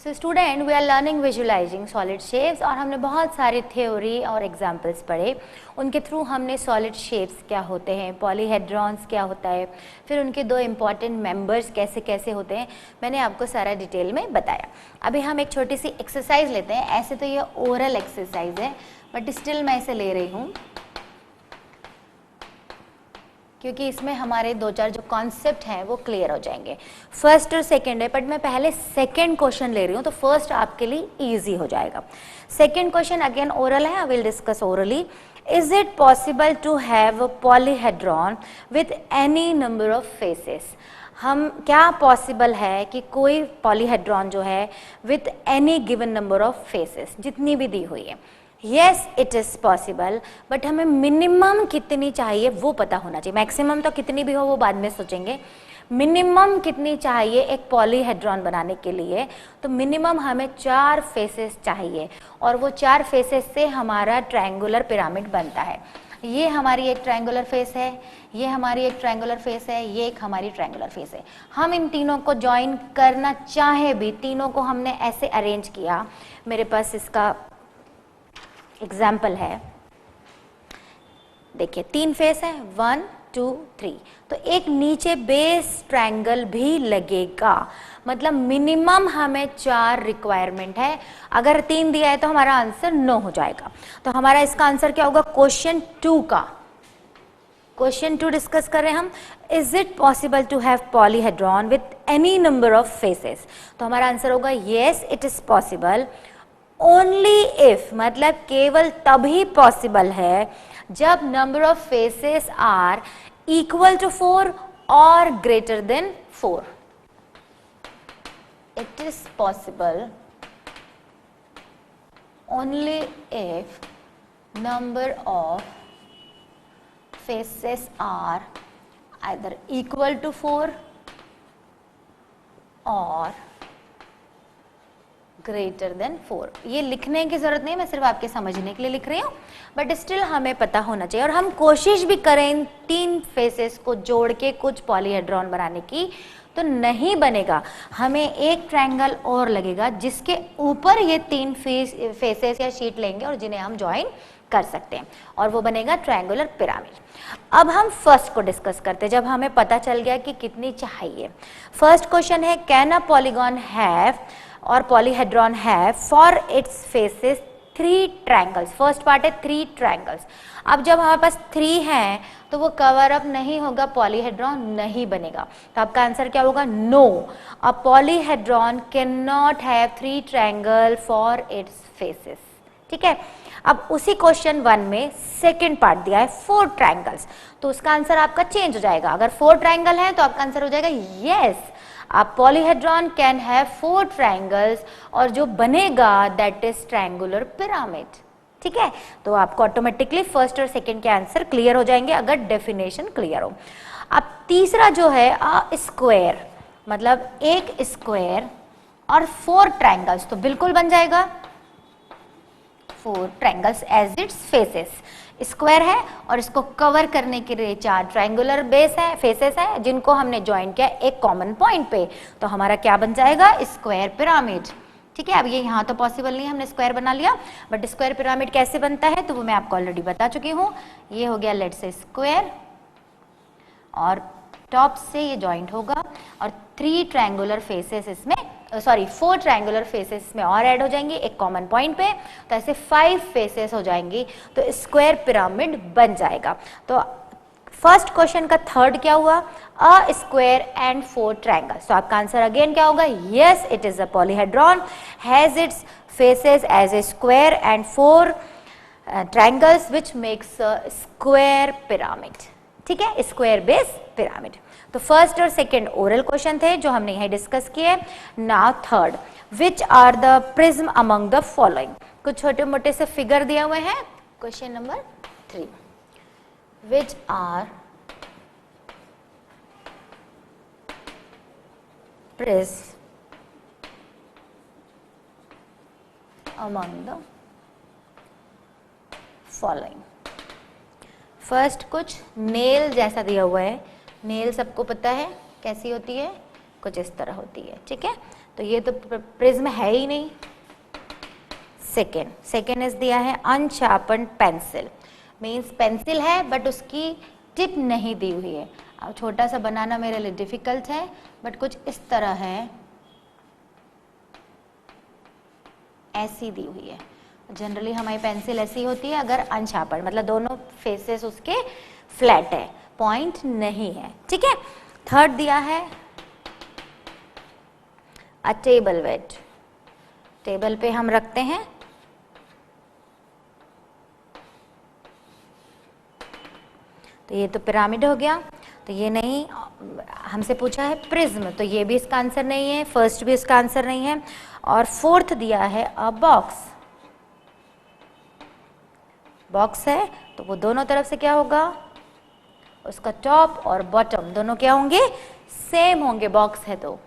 So student, we are learning visualising solid shapes और हमने बहुत सारे थ्योरी और एग्जांपल्स पढ़े। उनके थ्रू हमने सॉलिड शेप्स क्या होते हैं, पॉलीहेड्रॉन्स क्या होता है, फिर उनके दो इम्पॉर्टेंट मेंबर्स कैसे कैसे होते हैं, मैंने आपको सारा डिटेल में बताया। अभी हम एक छोटी सी एक्सरसाइज लेते हैं। ऐसे तो ये ओरल एक्सरसाइज है, बट स्टिल मैं इसे ले रही हूँ क्योंकि इसमें हमारे दो चार जो कॉन्सेप्ट हैं वो क्लियर हो जाएंगे। फर्स्ट और सेकंड है, बट मैं पहले सेकंड क्वेश्चन ले रही हूँ तो फर्स्ट आपके लिए इजी हो जाएगा। सेकंड क्वेश्चन अगेन ओरल है, I will discuss orally. Is it possible to have polyhedron with any number of faces? हम क्या पॉसिबल है कि कोई पॉलीहेड्रॉन जो है with any given number of faces, जितनी भी दी हुई है। Yes it is possible, but हमें मिनिमम कितनी चाहिए वो पता होना चाहिए। मैक्सिमम तो कितनी भी हो वो बाद में सोचेंगे, मिनिमम कितनी चाहिए एक पॉलीहेड्रॉन बनाने के लिए। तो मिनिमम हमें 4 फेसेस चाहिए और वो 4 फेसेस से हमारा ट्रायंगुलर पिरामिड बनता है। ये हमारी एक ट्रायंगुलर फेस है, ये हमारी एक ट्रायंगुलर फेस है, ये एक हमारी ट्रायंगुलर फेस है। हम इन तीनों को ज्वाइन करना चाहे भी, तीनों को हमने ऐसे अरेंज किया। मेरे पास इसका एग्जाम्पल है, देखिए 3 फेस है, 1 2 3, तो एक नीचे बेस ट्रायंगल भी लगेगा। मतलब मिनिमम हमें 4 रिक्वायरमेंट है। अगर 3 दिया है तो हमारा आंसर 9 हो जाएगा। तो हमारा इसका आंसर क्या होगा क्वेश्चन 2 का। क्वेश्चन 2 डिस्कस कर रहे हैं हम, is it possible to have polyhedron with any number of faces? तो हमारा आंसर होगा yes it is possible only if, मतलब केवल तभी पॉसिबल है जब number of faces are equal to 4 और greater than 4। It is possible only if number of faces are either equal to 4 और ग्रेटर देन 4। ये लिखने की जरूरत नहीं, मैं सिर्फ आपके समझने के लिए लिख रही हूँ, बट स्टिल हमें पता होना चाहिए। और हम कोशिश भी करें इन 3 फेसेस को जोड़ के कुछ पॉलीहेड्रॉन बनाने की तो नहीं बनेगा। हमें एक ट्रायंगल और लगेगा जिसके ऊपर ये 3 फेसेस या शीट लेंगे और जिन्हें हम ज्वाइन कर सकते हैं, और वो बनेगा ट्रायंगुलर पिरामिड। अब हम फर्स्ट को डिस्कस करते हैं, जब हमें पता चल गया कि कितनी चाहिए। फर्स्ट क्वेश्चन है, कैन अ पॉलीगॉन हैव और पॉलीहेड्रॉन है for its faces 3 triangles. First part है 3 ट्रायंगल्स। अब जब हमारे पास 3 हैं तो वो कवर अप नहीं होगा, पॉलीहेड्रॉन नहीं बनेगा। तो आपका आंसर क्या होगा? No, a polyhedron can not have 3 triangle for its faces. ठीक है। अब उसी क्वेश्चन 1 में सेकेंड पार्ट दिया है 4 ट्रायंगल्स, तो उसका आंसर आपका चेंज हो जाएगा। अगर 4 ट्रायंगल है तो आपका आंसर हो जाएगा yes, a polyhedron can have 4 triangles, और जो बनेगा that is triangular pyramid। ठीक है, तो आपको ऑटोमेटिकली फर्स्ट और सेकंड के आंसर क्लियर हो जाएंगे अगर डेफिनेशन क्लियर हो। अब तीसरा जो है अ स्क्वायर, मतलब एक स्क्वायर और 4 ट्रायंगल्स, तो बिल्कुल बन जाएगा 4 triangles as its faces. Square है और इसको कवर करने के लिए 4 ट्रायंगुलर बेस है, फेसेस है, जिनको हमने ज्वाइन किया एक कॉमन पॉइंट पे, तो हमारा क्या बन जाएगा? Square pyramid. ठीक है, अब ये यहाँ तो पॉसिबल नहीं, हमने स्क्वायर बना लिया, बट स्क्वायर पिरामिड कैसे बनता है तो वो मैं आपको ऑलरेडी बता चुकी हूँ। ये हो गया लेट्स से स्क्वायर, और टॉप से ये ज्वाइंट होगा और 3 ट्रायंगुलर फेसेस इसमें, सॉरी 4 ट्रायंगुलर फेसेस में और ऐड हो जाएंगे एक कॉमन पॉइंट पे, तो ऐसे 5 फेसेस हो जाएंगी, तो स्क्वायर पिरामिड बन जाएगा। तो फर्स्ट क्वेश्चन का थर्ड क्या हुआ? A square and 4 triangles. तो आपका आंसर अगेन क्या होगा? Yes it is a polyhedron has its faces as a square and 4 triangles which makes a square pyramid. ठीक है, स्क्वायर बेस पिरामिड। तो फर्स्ट और सेकंड ओरल क्वेश्चन थे जो हमने यही डिस्कस किए। Now third, which are the prism among the following? कुछ छोटे मोटे से फिगर दिए हुए हैं। Question number 3, which are prism among the following? First कुछ नेल जैसा दिया हुआ है। नेल सबको पता है कैसी होती है, कुछ इस तरह होती है। ठीक है, तो ये तो प्रिज्म है ही नहीं। सेकेंड इज दिया है अनशार्पन्ड पेंसिल, मीन्स पेंसिल है बट उसकी टिप नहीं दी हुई है। अब छोटा सा बनाना मेरे लिए डिफिकल्ट है, बट कुछ इस तरह है, ऐसी दी हुई है। जनरली हमारी पेंसिल ऐसी होती है अगर अनशार्पन्ड, मतलब दोनों फेसेस उसके फ्लैट है, पॉइंट नहीं है, ठीक है। थर्ड दिया है अ टेबल वेट, टेबल पे हम रखते हैं, तो ये तो पिरामिड हो गया, तो ये नहीं। हमसे पूछा है प्रिज्म, तो ये भी इसका आंसर नहीं है, फर्स्ट भी इसका आंसर नहीं है। और फोर्थ दिया है अ बॉक्स, बॉक्स है तो वो दोनों तरफ से क्या होगा, उसका टॉप और बॉटम दोनों क्या होंगे, सेम होंगे। बॉक्स है तो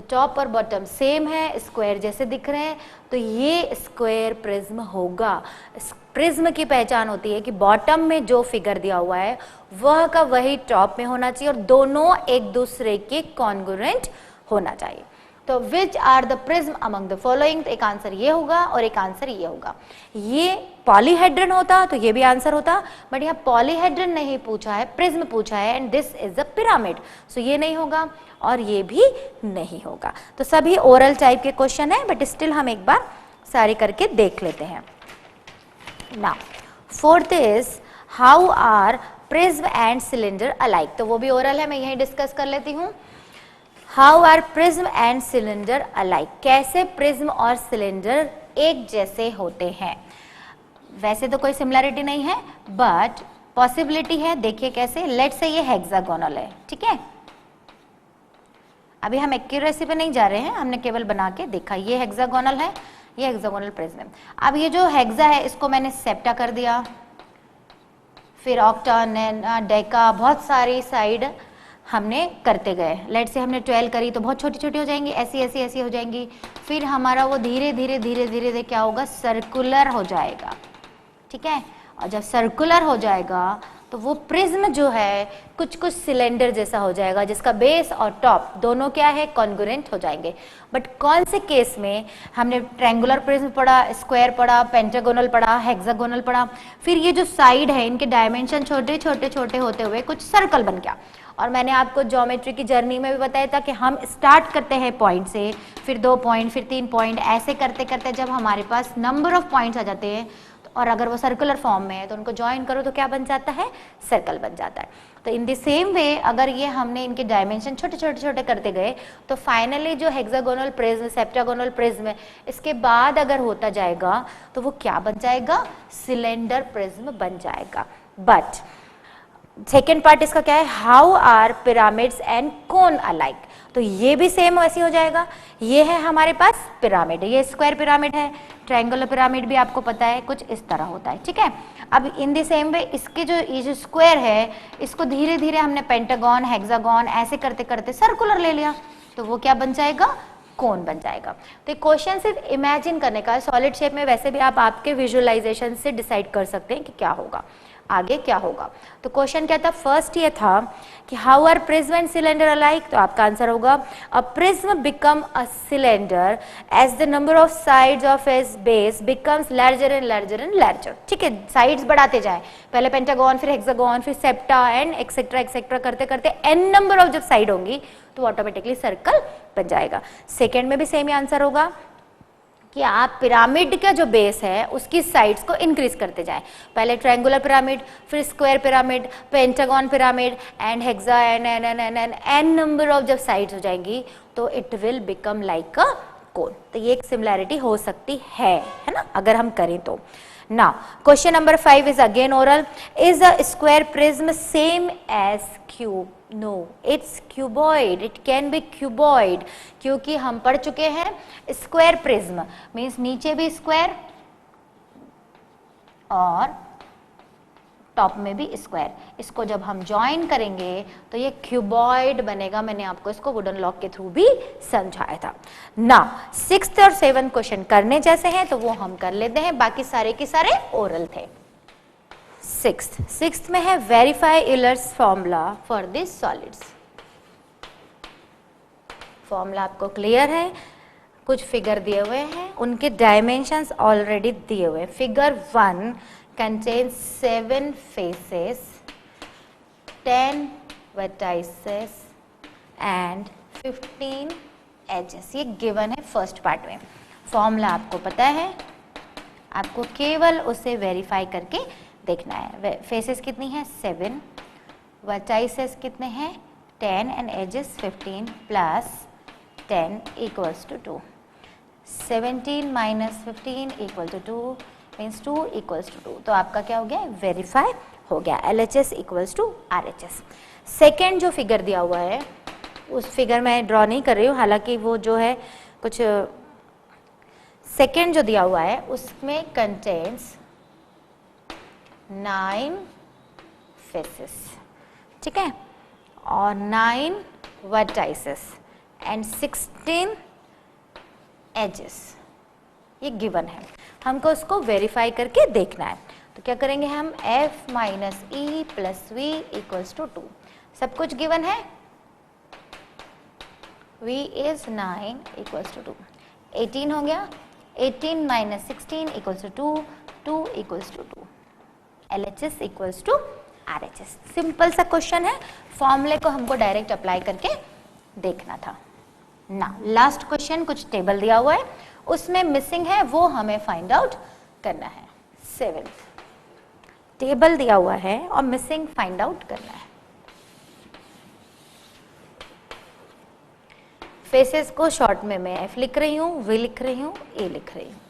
टॉप और बॉटम सेम है, स्क्वायर जैसे दिख रहे हैं, तो ये स्क्वायर प्रिज्म होगा। प्रिज्म की पहचान होती है कि बॉटम में जो फिगर दिया हुआ है वह का वही टॉप में होना चाहिए और दोनों एक दूसरे के कॉन्ग्रुएंट होना चाहिए। तो which are the prism among the following, तो एक आंसर ये होगा और एक आंसर ये होगा। ये पॉलीहेड्रन होता तो ये भी आंसर होता, बट यहाँ पॉलीहेड्रन नहीं पूछा है, प्रिज्म पूछा है, and this is a pyramid, so ये नहीं होगा और ये भी नहीं होगा। तो सभी ओरल टाइप के क्वेश्चन है, बट स्टिल हम एक बार सारे करके देख लेते हैं। Now fourth is how are prism and cylinder alike, तो वो भी ओरल है, मैं यही डिस्कस कर लेती हूँ। How are prism and cylinder alike, कैसे प्रिज्म और सिलेंडर एक जैसे होते हैं। वैसे तो कोई सिमिलरिटी नहीं है, बट पॉसिबिलिटी है। देखिए कैसे, लेट्स से ये हेक्सागोनल है, ठीक है। अभी हम एक्यूरेसी पे नहीं जा रहे हैं, हमने केवल बना के देखा। ये हेक्सागोनल है, ये हेक्सागोनल प्रिज्म है। अब ये जो हेक्सा है इसको मैंने सेप्टा कर दिया, फिर ऑक्टा, डेका, बहुत सारी साइड हमने करते गए। लेट से हमने 12 करी तो बहुत छोटी छोटी हो जाएंगी, ऐसी ऐसी ऐसी हो जाएंगी। फिर हमारा वो धीरे धीरे धीरे धीरे धीरे क्या होगा, सर्कुलर हो जाएगा, ठीक है। और जब सर्कुलर हो जाएगा तो वो प्रिज्म जो है कुछ कुछ सिलेंडर जैसा हो जाएगा, जिसका बेस और टॉप दोनों क्या है, कॉन्ग्रुएंट हो जाएंगे। बट कौन से केस में, हमने ट्रायंगुलर प्रिज्म पढ़ा, स्क्वायर पढ़ा, पेंटागोनल पढ़ा, हेक्सागोनल पढ़ा, फिर ये जो साइड है इनके डायमेंशन छोटे छोटे छोटे होते हुए कुछ सर्कल बन गया। और मैंने आपको ज्योमेट्री की जर्नी में भी बताया था कि हम स्टार्ट करते हैं पॉइंट से, फिर 2 पॉइंट, फिर 3 पॉइंट, ऐसे करते करते जब हमारे पास नंबर ऑफ पॉइंट्स आ जाते हैं, और अगर वो सर्कुलर फॉर्म में है तो उनको ज्वाइन करो तो क्या बन जाता है, सर्कल बन जाता है। तो इन द सेम वे अगर ये हमने इनके डायमेंशन छोटे छोटे छोटे करते गए तो फाइनली जो हेक्सागोनल प्रिज्म, सेप्टागोनल प्रिज्म, इसके बाद अगर होता जाएगा तो वो क्या बन जाएगा, सिलेंडर प्रिज्म बन जाएगा। बट सेकेंड पार्ट इसका क्या है, how are pyramids and cone alike, तो ये भी सेम वैसे हो जाएगा। ये है हमारे पास पिरामिड, ये स्क्वायर पिरामिड है, ट्रायंगुलर पिरामिड भी आपको पता है कुछ इस तरह होता है, ठीक है। अब इन द सेम वे इसके जो ये जो स्क्वायर है इसको धीरे धीरे हमने पेंटागन, हेक्सागन ऐसे करते करते सर्कुलर ले लिया, तो वो क्या बन जाएगा, कोन बन जाएगा। तो क्वेश्चन सिर्फ इमेजिन करने का है, सॉलिड शेप में वैसे भी आप आपके विजुअलाइजेशन से डिसाइड कर सकते हैं कि क्या होगा, आगे क्या होगा। तो क्वेश्चन क्या था, फर्स्ट ये था कि how are prism and cylinder alike, तो आपका आंसर होगा a prism become a cylinder as the number of sides of its base becomes larger and larger and larger, ठीक है। साइड्स बढ़ाते जाए, पहले पेंटागन, फिर हेक्सागन, फिर सेप्टा एंड एक्सेट्रा एक्सेट्रा करते करते एन नंबर ऑफ जब साइड होंगी तो ऑटोमेटिकली सर्कल बन जाएगा। सेकेंड में भी सेम ही आंसर होगा कि आप पिरामिड का जो बेस है उसकी साइड्स को इंक्रीज करते जाएं, पहले ट्रायंगुलर पिरामिड, फिर square pyramid, pentagon pyramid and hexa n number of जब साइड्स हो जाएंगी तो it will become like a cone. तो ये एक सिमिलैरिटी हो सकती है ना, अगर हम करें तो। Now, question number 5 is again oral. Is a square prism same as cube? No, it's cuboid. It can be cuboid. क्योंकि हम पढ़ चुके हैं स्क्वायर प्रिज्म मीन्स नीचे भी स्क्वायर और टॉप में भी स्क्वायर, इसको जब हम ज्वाइन करेंगे तो ये क्यूबॉइड बनेगा। मैंने आपको इसको वुडन लॉक के थ्रू भी समझाया था ना। 6th और 7th क्वेश्चन करने जैसे हैं तो वो हम कर लेते हैं, बाकी सारे के सारे ओरल थे। 6th में है verify Euler's formula for this solids. Formula आपको क्लियर है, कुछ फिगर दिए हुए हैं, उनके डायमेंशंस ऑलरेडी दिए हुए हैं। Figure 1 contains 7 faces, 10 vertices and 15 edges. ये गिवन है फर्स्ट पार्ट में। फॉर्मूला आपको पता है, आपको केवल उसे वेरीफाई करके देखना है। फेसेस कितनी है 7, वर्टाइसेस कितने हैं 10 and edges 15 plus 10 equals to 2। 17 minus 15 equal to 2 means 2 equals to 2। तो आपका क्या हो गया, वेरीफाई हो गया। LHS equals to RHS। Second जो फिगर दिया हुआ है, उस फिगर मैं ड्रॉ नहीं कर रही हूँ, हालांकि वो जो है कुछ सेकेंड जो दिया हुआ है उसमें कंटेन्स 9 फेसेस, ठीक है, और 9 वर्टाइसेस एंड 16 एजेस। ये गिवन है, हमको उसको वेरीफाई करके देखना है। तो क्या करेंगे हम, f minus E plus V equals to 2। सब कुछ गिवन है। v इज 9 इक्वल्स टू 2, 18 हो गया। 18 minus 16 equals to 2, 2 equals to 2। LHS equals to RHS। Simple सा क्वेश्चन है, फॉर्मूले को हमको डायरेक्ट अप्लाई करके देखना था ना। लास्ट क्वेश्चन, कुछ टेबल दिया हुआ है, उसमें मिसिंग है, वो हमें फाइंड आउट करना है। 7th टेबल दिया हुआ है और मिसिंग फाइंड आउट करना है। फेसेस को शॉर्ट में मैं F लिख रही हूँ, V लिख रही हूँ, A लिख रही हूँ।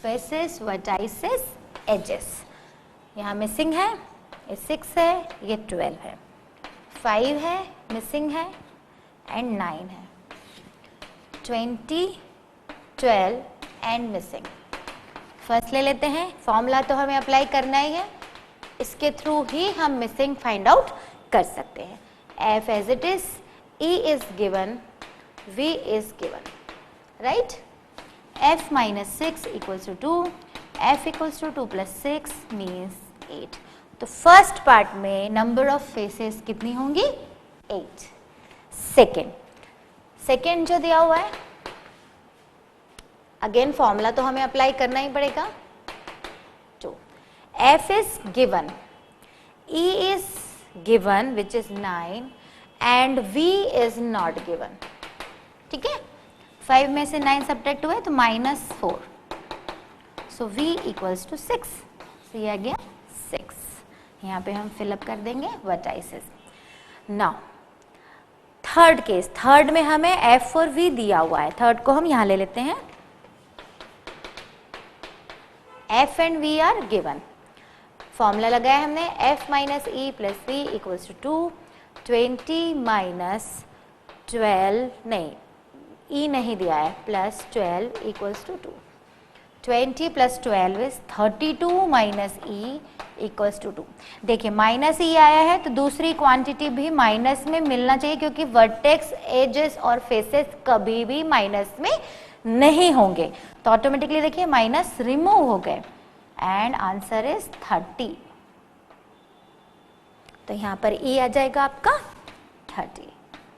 Faces, vertices, edges. यहाँ मिसिंग है, ये 6 है, ये 12 है, 5 है, मिसिंग है एंड 9 है, 20, 12 एंड मिसिंग। फर्स्ट ले लेते हैं, फॉर्मूला तो हमें अप्लाई करना ही है, इसके थ्रू ही हम मिसिंग फाइंड आउट कर सकते हैं। F as it is, E is given, V is given, right? F minus 6 equals to 2, F equals to 2 plus 6 means 8. तो फर्स्ट पार्ट में नंबर ऑफ फेसेस कितनी होंगी, 8। सेकेंड जो दिया हुआ है, अगेन फॉर्मूला तो हमें अप्लाई करना ही पड़ेगा। तो F is given, E is given which is 9 and V is not given, ठीक है। 5 में से 9 सब्ट्रैक्ट हुए तो -4, सो V इक्वल्स टू 6। तो ये आ गया 6। यहाँ पे हम फिलअप कर देंगे vertices. Now third case, third में हमें F और V दिया हुआ है, थर्ड को हम यहाँ ले लेते हैं। F and V are given, formula लगाया हमने, F minus E plus V equals to 2, 20 minus 12 नहीं, E नहीं दिया है, प्लस 12 equals to 2। 20 plus 12 is 32 minus E equals to 2। देखिए माइनस E आया है तो दूसरी क्वांटिटी भी माइनस में मिलना चाहिए, क्योंकि वर्टेक्स, एजेस और फेसेस कभी भी माइनस में नहीं होंगे। तो ऑटोमेटिकली देखिए माइनस रिमूव हो गए एंड आंसर इज 30। तो यहाँ पर E आ जाएगा आपका 30,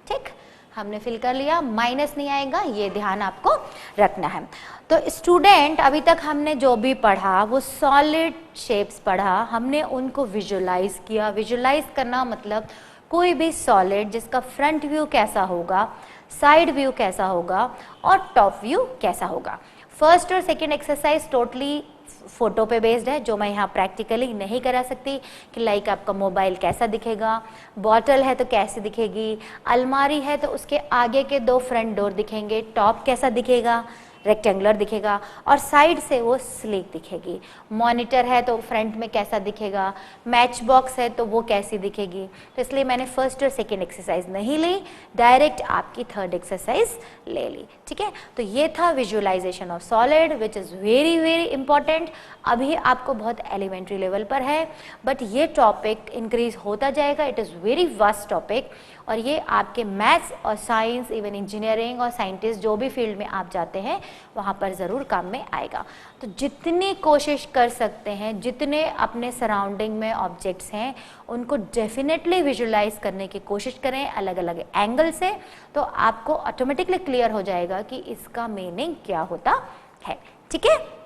ठीक, हमने फिल कर लिया। माइनस नहीं आएगा, ये ध्यान आपको रखना है। तो स्टूडेंट, अभी तक हमने जो भी पढ़ा वो सॉलिड शेप्स पढ़ा, हमने उनको विजुलाइज किया। विजुलाइज करना मतलब कोई भी सॉलिड जिसका फ्रंट व्यू कैसा होगा, साइड व्यू कैसा होगा और टॉप व्यू कैसा होगा। फर्स्ट और सेकेंड एक्सरसाइज टोटली फोटो पे बेस्ड है, जो मैं यहाँ प्रैक्टिकली नहीं करा सकती कि लाइक आपका मोबाइल कैसा दिखेगा, बॉटल है तो कैसे दिखेगी, अलमारी है तो उसके आगे के 2 फ्रंट डोर दिखेंगे, टॉप कैसा दिखेगा, रेक्टेंगुलर दिखेगा और साइड से वो स्लीक दिखेगी। मॉनिटर है तो फ्रंट में कैसा दिखेगा, मैच बॉक्स है तो वो कैसी दिखेगी। तो इसलिए मैंने फर्स्ट और सेकेंड एक्सरसाइज नहीं ली, डायरेक्ट आपकी थर्ड एक्सरसाइज ले ली, ठीक है। तो ये था visualisation of solid which is very very important. अभी आपको बहुत एलिमेंट्री लेवल पर है, बट ये टॉपिक इंक्रीज होता जाएगा। It is very vast topic और ये आपके मैथ्स और साइंस, इवन इंजीनियरिंग और साइंटिस्ट जो भी फील्ड में आप जाते हैं वहाँ पर ज़रूर काम में आएगा। तो जितनी कोशिश कर सकते हैं, जितने अपने सराउंडिंग में ऑब्जेक्ट्स हैं उनको डेफिनेटली विजुलाइज करने की कोशिश करें अलग अलग एंगल से, तो आपको ऑटोमेटिकली क्लियर हो जाएगा कि इसका मीनिंग क्या होता है। ठीक है।